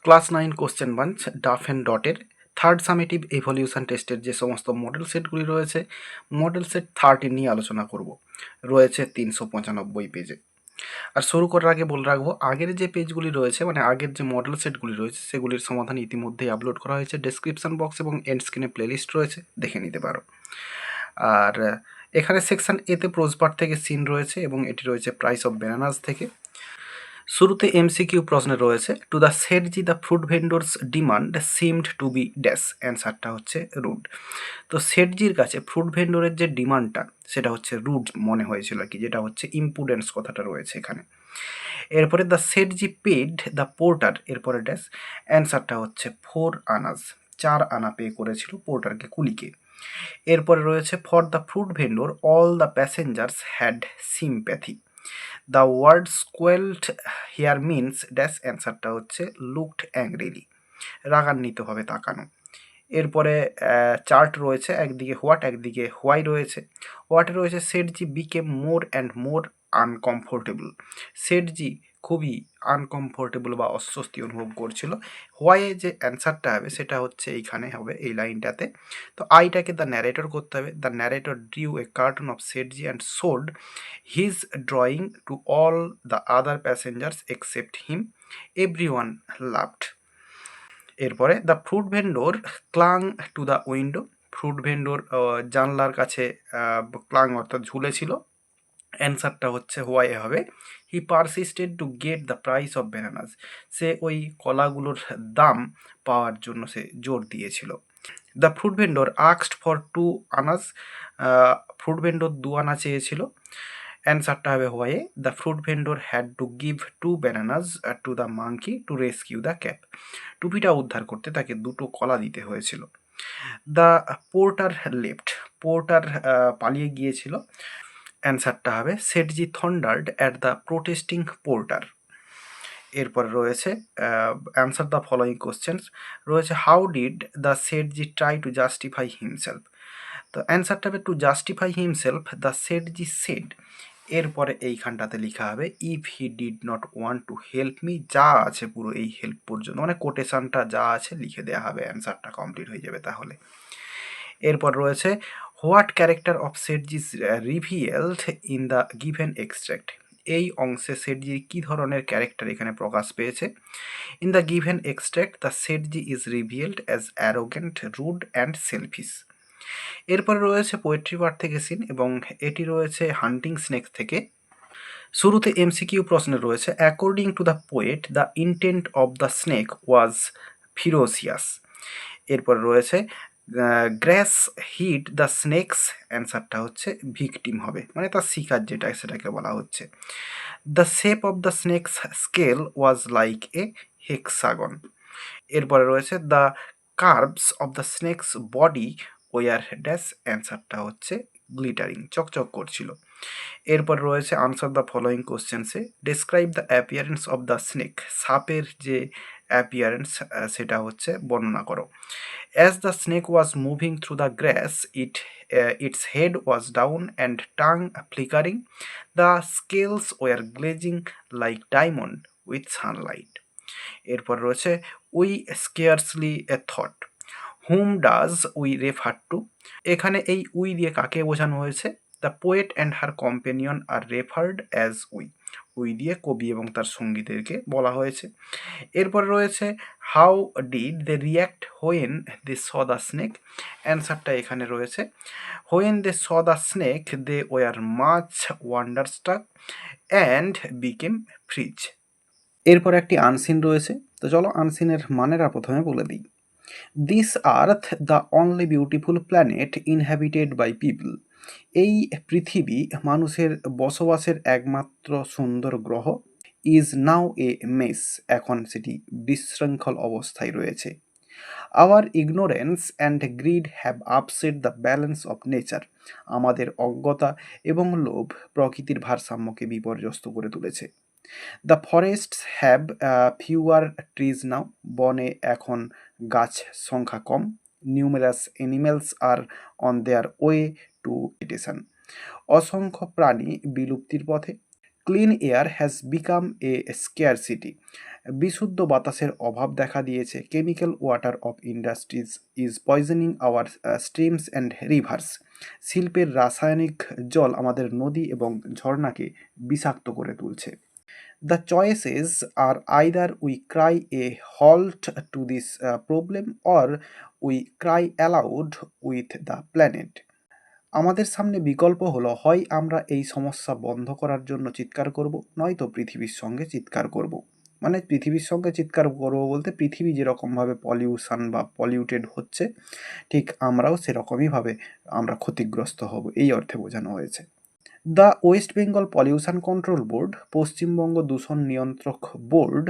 Class 9 question bank ডাফ and ডটের third summative evaluation টেস্টের যে সমস্ত মডেল সেটগুলি রয়েছে, মডেল সেট 13 নিয়ে আলোচনা করব। রয়েছে 395 পেজে। আর শুরু করার আগে বলে রাখবো, আগের যে পেজগুলি রয়েছে মানে আগের যে মডেল সেটগুলি রয়েছে সেগুলির সমাধান ইতিমধ্যেই আপলোড করা হয়েছে। ডেসক্রিপশন বক্স এবং এন্ড স্ক্রিনে প্লেলিস্ট রয়েছে, দেখে নিতে পারো। আর এখানে সেকশন এতে প্রোজ পার্ট থেকে সিন রয়েছে এবং এটি রয়েছে প্রাইস অফ ব্যানানাস থেকে। শুরুতে এমসিকিউ প্রশ্নে রয়েছে, to the Sethji the fruit vendors demand seemed to be dash. অ্যান্সারটা হচ্ছে রুড। তো সেটজির কাছে ফ্রুট ভেন্ডোরের যে ডিমান্ডটা সেটা হচ্ছে রুড মনে হয়েছিল আর কি, যেটা হচ্ছে ইম্পুডেন্স কথাটা রয়েছে এখানে। এরপরে the Sethji paid the porter, এরপরে ড্যাশ। অ্যান্সারটা হচ্ছে 4 আনাজ, 4 আনা পে করেছিল পোর্টারকে, কুলিকে। এরপরে রয়েছে for the fruit vendor all the passengers had sympathy. The word squealed here means dash. অ্যান্সারটা হচ্ছে লুকড অ্যাংরিলি, রাগান্বিতভাবে তাকানো। এরপরে চার্ট রয়েছে, একদিকে হোয়াট একদিকে হোয়াই রয়েছে। হোয়াটে রয়েছে Seth ji became more and more uncomfortable, Seth ji খুবই আনকমফোর্টেবল বা অস্বস্তি অনুভব করছিল। হোয়াইয়ে যে অ্যান্সারটা হবে সেটা হচ্ছে এইখানে হবে, এই লাইনটাতে। তো আইটাকে দ্য ন্যারেটর করতে হবে। The narrator drew a carton of Sethji and showed his drawing to all the other passengers except him, everyone loved. এরপরে the fruit vendor clung to the window, fruit vendor জানলার কাছে clung অর্থাৎ ঝুলেছিল। অ্যান্সারটা হচ্ছে why হবে। He persisted to get the price of bananas, সে ওই কলাগুলোর দাম পাওয়ার জন্য সে জোর দিয়েছিল। দ্য ফ্রুট ভেন্ডোর আক্সড ফর 2 আনাস, ফ্রুট ভেন্ডোর 2 আনা চেয়েছিল। অ্যান্সারটা হবে why. The fruit vendor had to give 2 bananas to the monkey to rescue the cap, টুপিটা উদ্ধার করতে তাকে 2টো কলা দিতে হয়েছিল। দ্য পোর্টার লেফট, পোর্টার পালিয়ে গিয়েছিল। অ্যান্সারটা হবে Sethji thundered at the protesting porter. এরপরে রয়েছে অ্যান্সার দ্য ফলোয়িং কোশ্চেন্স রয়েছে, how did the Sethji try to justify himself. তো অ্যান্সারটা হবে to justify himself the Sethji said. এরপরে এইখানটাতে লেখা হবে if he did not want to help me, যা আছে পুরো এই হেল্প পর্যন্ত মানে কোটেশনটা যা আছে লিখে দেওয়া হবে, অ্যান্সারটা কমপ্লিট হয়ে যাবে তাহলে। এরপর রয়েছে what character of Sethji revealed in the given extract, এই অংশে সেটজির কী ধরনের ক্যারেক্টার এখানে প্রকাশ পেয়েছে। In the given extract the Sethji is revealed as arrogant, rude and selfish. এরপরে রয়েছে পোয়েট্রি পার্ট থেকে সিন এবং এটি রয়েছে হান্টিং স্নেক থেকে। শুরুতে এমসিকিউ প্রশ্নে রয়েছে, according to the poet the intent of the snake ওয়াজ ফিরোসিয়াস। এরপর রয়েছে গ্র্যাস হিট দ্য স্নেকস, অ্যান্সারটা হচ্ছে ভিকটিম হবে, মানে তার শিকার যেটা সেটাকে বলা হচ্ছে। The shape of the snake's scale was like a hexagon. এরপরে রয়েছে the curves of the snake's body were dash, অ্যান্সারটা হচ্ছে গ্লিটারিং, চকচক করছিল। এরপর রয়েছে আনসার দ্য ফলোয়িং কোশ্চেন্সে, describe the appearance of the snake, সাপের যে অ্যাপিয়ারেন্স সেটা হচ্ছে বর্ণনা করো। As the snake was moving through the grass its head was down and tongue flickering, the scales were glazing like diamond with Sunlight. এরপর রয়েছে we scarcely a thought, whom does we refer to, এখানে এই we দিয়ে কাকে বোঝানো হয়েছে, the poet and her companion are referred as we, we দিয়ে কবি এবং তার সঙ্গীদেরকে বলা হয়েছে। এরপর রয়েছে how did they react when they saw the snake, অ্যান্সারটা এখানে রয়েছে when they saw the snake they were much wonderstruck and became freeze. এরপর একটি আনসিন রয়েছে, তো চলো আনসিনের মানেরা প্রথমে বলে দিই। This earth the only beautiful planet inhabited by people, এই পৃথিবী মানুষের বসবাসের একমাত্র সুন্দর গ্রহ। ইজ নাও এ মেস, এখন সেটি বিশৃঙ্খল অবস্থায় রয়েছে। Our ignorance and greed have upset the balance of nature, আমাদের অজ্ঞতা এবং লোভ প্রকৃতির ভারসাম্যকে বিপর্যস্ত করে তুলেছে। The forests have fewer trees now, বনে এখন গাছ সংখ্যা কম। Numerous animals are on their way to extinction, অসংখ্য প্রাণী বিলুপ্তির পথে। Clean air has become a scarcity, বিশুদ্ধ বাতাসের অভাব দেখা দিয়েছে। Chemical water of industries is poisoning our streams and rivers. শিল্পের রাসায়নিক জল আমাদের নদী এবং ঝর্ণাকে বিষাক্ত করে তুলছে। The choices are either we cry a halt to this problem or we cry aloud with the planet. আমাদের সামনে বিকল্প হলো, হয় আমরা এই সমস্যা বন্ধ করার জন্য চিৎকার করব, নয়তো পৃথিবীর সঙ্গে চিৎকার করব। মানে পৃথিবীর সঙ্গে চিৎকার করব বলতে পৃথিবী যেরকমভাবে পলিউশন বা পলিউটেড হচ্ছে, ঠিক আমরাও সেরকমইভাবে আমরা ক্ষতিগ্রস্ত হব, এই অর্থে বোঝানো হয়েছে। The West Bengal pollution control board, পশ্চিমবঙ্গ দূষণ নিয়ন্ত্রক বোর্ড,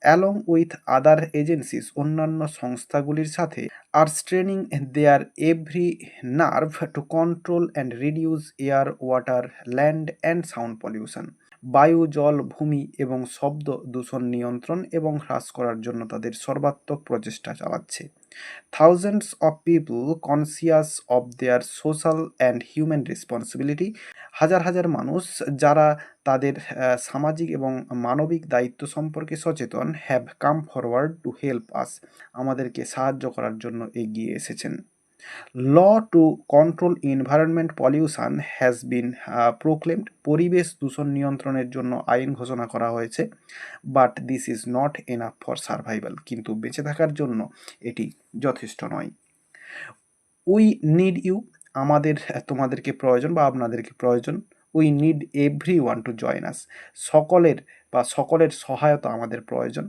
অ্যালং উইথ আদার এজেন্সিস, অন্যান্য সংস্থাগুলির সাথে, are straining their every nerve to control and reduce air, water, land and sound pollution. বায়ু, জল, ভূমি এবং শব্দ দূষণ নিয়ন্ত্রণ এবং হ্রাস করার জন্য তাদের সর্বাত্মক প্রচেষ্টা চালাচ্ছে। Thousands of people conscious of their social and human responsibility, হাজার হাজার মানুষ যারা তাদের সামাজিক এবং মানবিক দায়িত্ব সম্পর্কে সচেতন, have come forward to help us, আমাদেরকে সাহায্য করার জন্য এগিয়ে এসেছেন। Law to control environment pollution has been proclaimed, পরিবেশ দূষণ নিয়ন্ত্রণের জন্য আইন ঘোষণা করা হয়েছে। But this is not enough for survival, কিন্তু বেঁচে থাকার জন্য এটি যথেষ্ট নয়। উই নিড ইউ, আমাদের তোমাদেরকে প্রয়োজন বা আপনাদেরকে প্রয়োজন। We need every one to join us, সকলের সহায়তা আমাদের প্রয়োজন।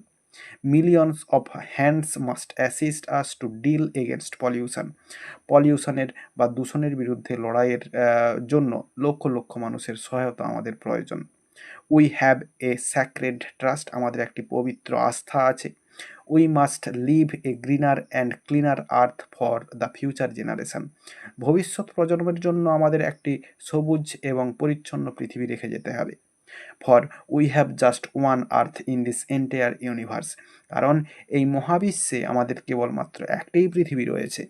Millions of hands must assist us to deal against pollution, পলিউশনের বা দূষণের বিরুদ্ধে লড়াইয়ের জন্য লক্ষ লক্ষ মানুষের সহায়তা আমাদের প্রয়োজন। We have a sacred trust, আমাদের একটি পবিত্র আস্থা আছে। We must live a greener and cleaner earth for the future generation, ভবিষ্যৎ প্রজন্মের জন্য আমাদের একটি সবুজ এবং পরিচ্ছন্ন পৃথিবী রেখে যেতে হবে। For we have just one earth in this entire universe, কারণ এই মহাবিশ্বে আমাদের কেবলমাত্র একটাই পৃথিবী রয়েছে।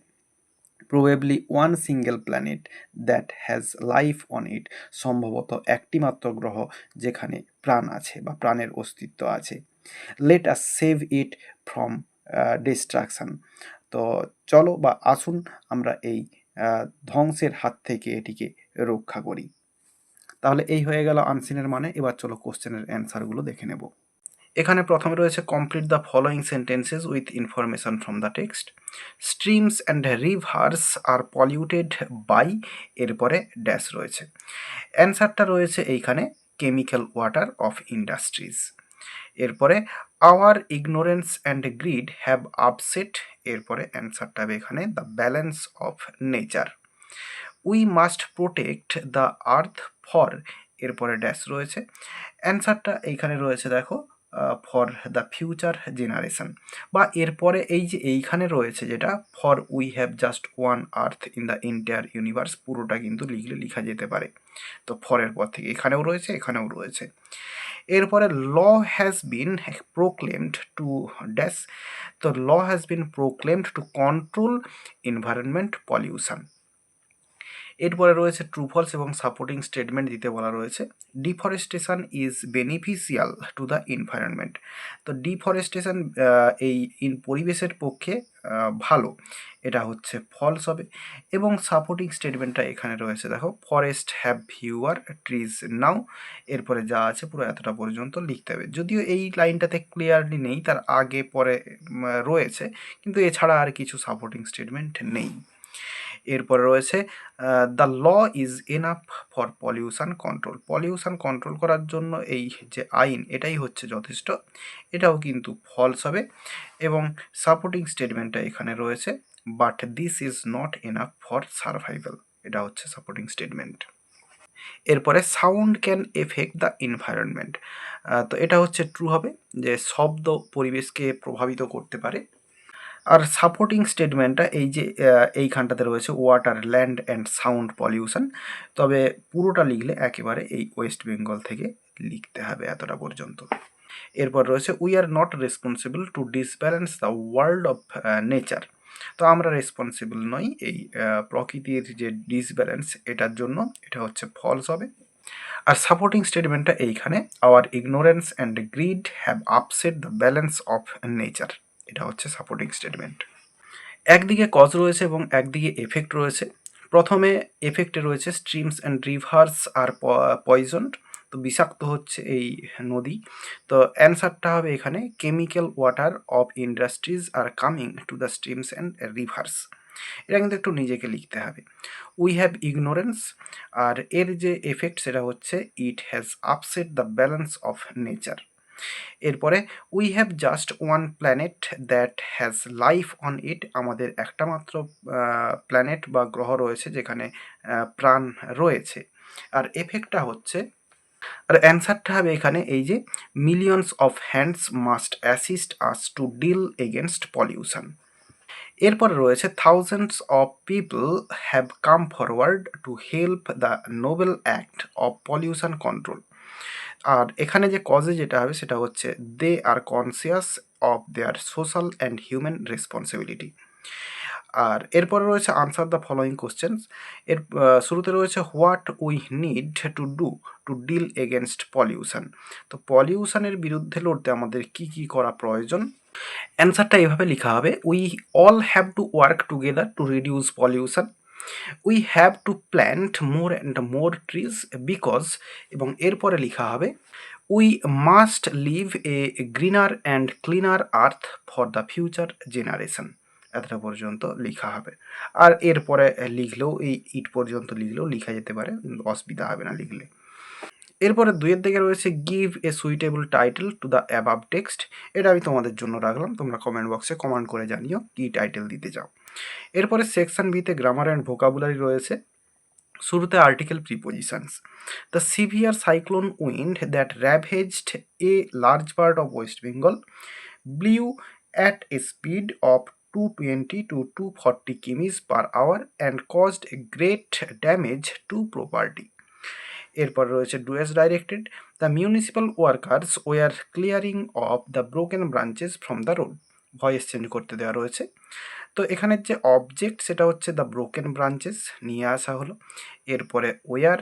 Probably one single planet that has life on ইট, সম্ভবত একটি মাত্র গ্রহ যেখানে প্রাণ আছে বা প্রাণের অস্তিত্ব আছে। Let us save it from destruction, তো চলো বা আসুন আমরা এই ধ্বংসের হাত থেকে এটিকে রক্ষা করি। তাহলে এই হয়ে গেল আনসিনের মানে। এবার চলো কোশ্চেনের অ্যান্সারগুলো দেখে নেব। এখানে প্রথমে রয়েছে complete the following sentences with information from the text. Streams and rivers are polluted by, এরপরে ড্যাশ রয়েছে। অ্যান্সারটা রয়েছে এইখানে কেমিক্যাল ওয়াটার অফ ইন্ডাস্ট্রিজ। এরপরে our ignorance and greed have upset, এরপরে অ্যান্সারটা হবে এখানে the balance of nature. We must protect the earth for, এরপরে ড্যাশ রয়েছে। অ্যান্সারটা এইখানে রয়েছে দেখো ফর দ্য ফিউচার জেনারেশন, বা এরপরে এই যে এইখানে রয়েছে যেটা for we have just one earth in the entire universe, পুরোটা কিন্তু লিখলে লেখা যেতে পারে। তো ফরের পর থেকে এখানেও রয়েছে, এখানেও রয়েছে। এরপরে law has been proclaimed to dash, তো law has been proclaimed to control environment pollution. এরপরে রয়েছে ট্রু ফলস এবং সাপোর্টিং স্টেটমেন্ট দিতে বলা রয়েছে। Deforestation is beneficial to the environment, তো ডিফরেস্টেশন এই পরিবেশের পক্ষে ভালো, এটা হচ্ছে ফলস হবে। এবং সাপোর্টিং স্টেটমেন্টটা এখানে রয়েছে দেখো, ফরেস্ট হ্যাভ ফিউয়ার ট্রিজ নাও, এরপরে যা আছে পুরো এতটা পর্যন্ত লিখতে হবে। যদিও এই লাইনটাতে ক্লিয়ারলি নেই, তার আগে পরে রয়েছে, কিন্তু এছাড়া আর কিছু সাপোর্টিং স্টেটমেন্ট নেই। এরপরে রয়েছে the law is enough for pollution control, pollution control করার জন্য এই যে আইন এটাই হচ্ছে যথেষ্ট, এটাও কিন্তু ফলস হবে। এবং সাপোর্টিং স্টেটমেন্টটা এখানে রয়েছে, but this is not enough for survival, এটা হচ্ছে সাপোর্টিং স্টেটমেন্ট। এরপরে sound can effect the environment, তো এটা হচ্ছে ট্রু হবে, যে শব্দ পরিবেশকে প্রভাবিত করতে পারে। আর সাপোর্টিং স্টেটমেন্টটা এই যে এইখানটাতে রয়েছে water, land and sound pollution, তবে পুরোটা লিখলে একেবারে এই ওয়েস্ট বেঙ্গল থেকে লিখতে হবে এতটা পর্যন্ত। এরপর রয়েছে we are not responsible to disbalance the world of nature, তো আমরা রেসপন্সিবল নই এই প্রকৃতির যে ডিসব্যালেন্স এটার জন্য, এটা হচ্ছে ফলস হবে। আর সাপোর্টিং স্টেটমেন্টটা এইখানে, hour ignorance and greed have upset the balance of nature, এটা হচ্ছে সাপোর্টিং স্টেটমেন্ট। একদিকে কজ রয়েছে এবং একদিকে এফেক্ট রয়েছে। প্রথমে এফেক্টে রয়েছে streams and rivers are poisoned, তো বিষাক্ত হচ্ছে এই নদী। তো অ্যান্সারটা হবে এখানে chemical water of industries are coming to the streams and rivers. এটা কিন্তু একটু নিজেকে লিখতে হবে। উই হ্যাভ ইগনোরেন্স, আর এর যে এফেক্ট সেটা হচ্ছে it has upset the balance of nature. এরপরে we have just one planet that has life on it, আমাদের একটা মাত্র প্ল্যানেট বা গ্রহ রয়েছে যেখানে প্রাণ রয়েছে। আর এফেক্টটা হচ্ছে, আর অ্যান্সারটা হবে এখানে এই যে millions of hands must assist us to deal against pollution. এরপরে রয়েছে thousands of people have come forward to help the noble act of pollution control. আর এখানে যে কজে যেটা হবে সেটা হচ্ছে they are conscious of their social and human responsibility. আর এরপরে রয়েছে আনসার দ্য ফলোয়িং কোশ্চেন্স। এর শুরুতে রয়েছে what we need to do to deal against pollution, তো পলিউশনের বিরুদ্ধে লড়তে আমাদের কি কি করা প্রয়োজন। অ্যান্সারটা এভাবে লেখা হবে, we all have to work together to reduce pollution, we have to plant more and more trees because, এবং এরপরে লেখা হবে we must live a greener and cleaner earth for the future generation. এতটা পর্যন্ত লেখা হবে। আর এরপরে লিখলেও এই ইট পর্যন্ত লিখলেও লেখা যেতে পারে, কিন্তু অসুবিধা হবে না লিখলে। এরপরে দুইয়ের দিকে রয়েছে give a suitable title to the above text, এটা আমি তোমাদের জন্য রাখলাম, তোমরা কমেন্ট বক্সে কমেন্ট করে জানিও কী টাইটেল দিতে চাও। এরপরে সেকশন বিতে গ্রামার অ্যান্ড ভোকাবুলারি রয়েছে। শুরুতে article prepositions. The severe cyclone wind that ravaged a large part of West Bengal blew at a speed of 220 to 240 kms per hour and caused a great damage to property. এরপর রয়েছে do as directed, the municipal workers were clearing of the broken branches from the road, voice change করতে দেওয়া রয়েছে। তো এখানের যে object সেটা হচ্ছে দ্য ব্রোকেন ব্রাঞ্চেস নিয়ে আসা হলো। এরপরে ওয়ার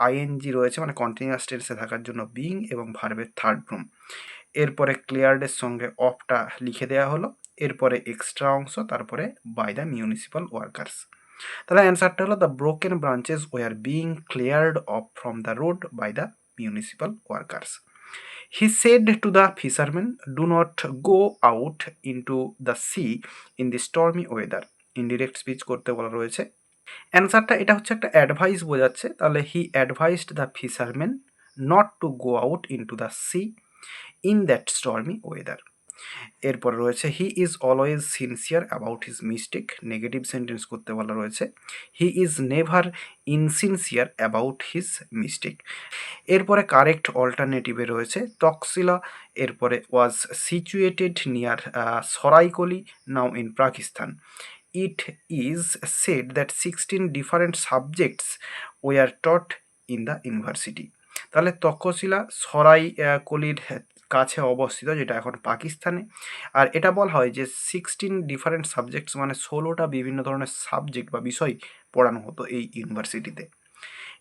আইএনজি রয়েছে, মানে কন্টিনিউয়াস টেন্সে থাকার জন্য বিং এবং ভার্বের থার্ড ফর্ম। এরপরে ক্লিয়ার্ডের সঙ্গে অফটা লিখে দেওয়া হলো। এরপরে এক্সট্রা অংশ, তারপরে বাই দ্য মিউনিসিপ্যাল ওয়ার্কার্স। তাহলে অ্যান্সারটা হলো the broken branches were being cleared off from the road by the municipal workers. He said to the fisherman, do not go out into the sea in the stormy weather. Indirect speech করতে বলা রয়েছে। অ্যান্সারটা এটা হচ্ছে একটা advice বোঝাচ্ছে, তাহলে he advised the fisherman not to go out into the sea in that stormy weather. এরপর রয়েছে he is always sincere about his mistake, negative sentence করতে বলা রয়েছে। He is never insincere about his mistake. এরপরে correct অল্টারনেটিভে রয়েছে তকসিলা, এরপরে was situated near Saraikala now in Pakistan. It is said that 16 different subjects were taught in the university. তাহলে তক্ষশিলা সরাইকলির কাছে অবস্থিত, যেটা এখন পাকিস্তানে। আর এটা বলা হয় যে 16 ডিফারেন্ট সাবজেক্টস মানে 16টা বিভিন্ন ধরনের সাবজেক্ট বা বিষয় পড়ানো হতো এই ইউনিভার্সিটিতে।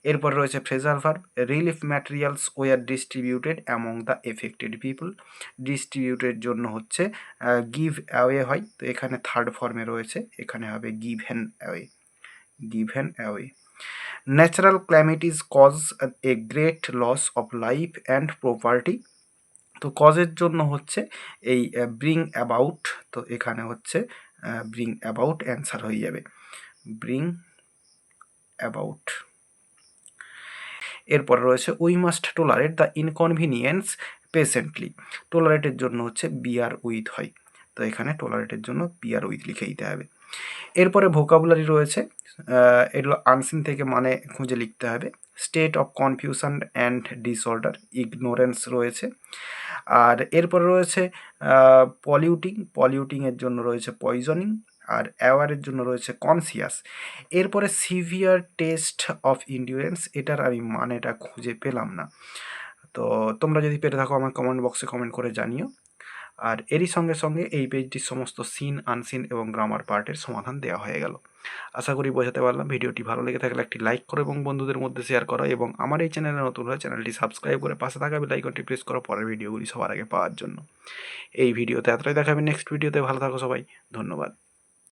এরপর রয়েছে phrasal verb, relief materials were distributed among the affected people. ডিস্ট্রিবিউটের জন্য হচ্ছে গিভ অ্যাওয়ে হয়, তো এখানে থার্ড ফর্মে রয়েছে, এখানে হবে give and away, give and away. Natural calamities cause a great loss of life and property, তো কজের জন্য হচ্ছে এই ব্রিং অ্যাবাউট, তো এখানে হচ্ছে ব্রিং অ্যাবাউট অ্যান্সার হয়ে যাবে, ব্রিং অ্যাবাউট। এরপর রয়েছে we must tolerate the inconvenience patiently, টোলারেটের জন্য হচ্ছে বিয়ার উইথ হয়, তো এখানে টোলারেটের জন্য বিয়ার উইথ লিখে দিতে হবে। এরপরে ভোকাবুলারি রয়েছে, এগুলো আনসিন থেকে মানে খুঁজে লিখতে হবে। State of confusion and disorder, ignorance রয়েছে। আর এরপরে রয়েছে পলিউটিং, পলিউটিংয়ের জন্য রয়েছে পয়জনিং। আর অ্যাওয়ারের জন্য রয়েছে কনসিয়াস। এরপরে সিভিয়ার টেস্ট অফ ইন্ডিউরেন্স, এটার আমি মানেটা খুঁজে পেলাম না, তো তোমরা যদি পেরে থাকো আমার কমেন্ট বক্সে কমেন্ট করে জানিও। আর এরই সঙ্গে সঙ্গে এই পেজটির সমস্ত সিন, আনসিন এবং গ্রামার পার্টের সমাধান দেওয়া হয়ে গেল। আশা করি বোঝাতে পারলাম। ভিডিওটি ভালো লেগে থাকলে একটি লাইক করো এবং বন্ধুদের মধ্যে শেয়ার করো, এবং আমার এই চ্যানেলে নতুন হলে চ্যানেলটি সাবস্ক্রাইব করে পাশে থাকা বেল আইকনটি প্রেস করো পরের ভিডিওগুলি সবার আগে পাওয়ার জন্য। এই ভিডিওতে এতটাই, দেখাবে নেক্সট ভিডিওতে। ভালো থাকো সবাই, ধন্যবাদ।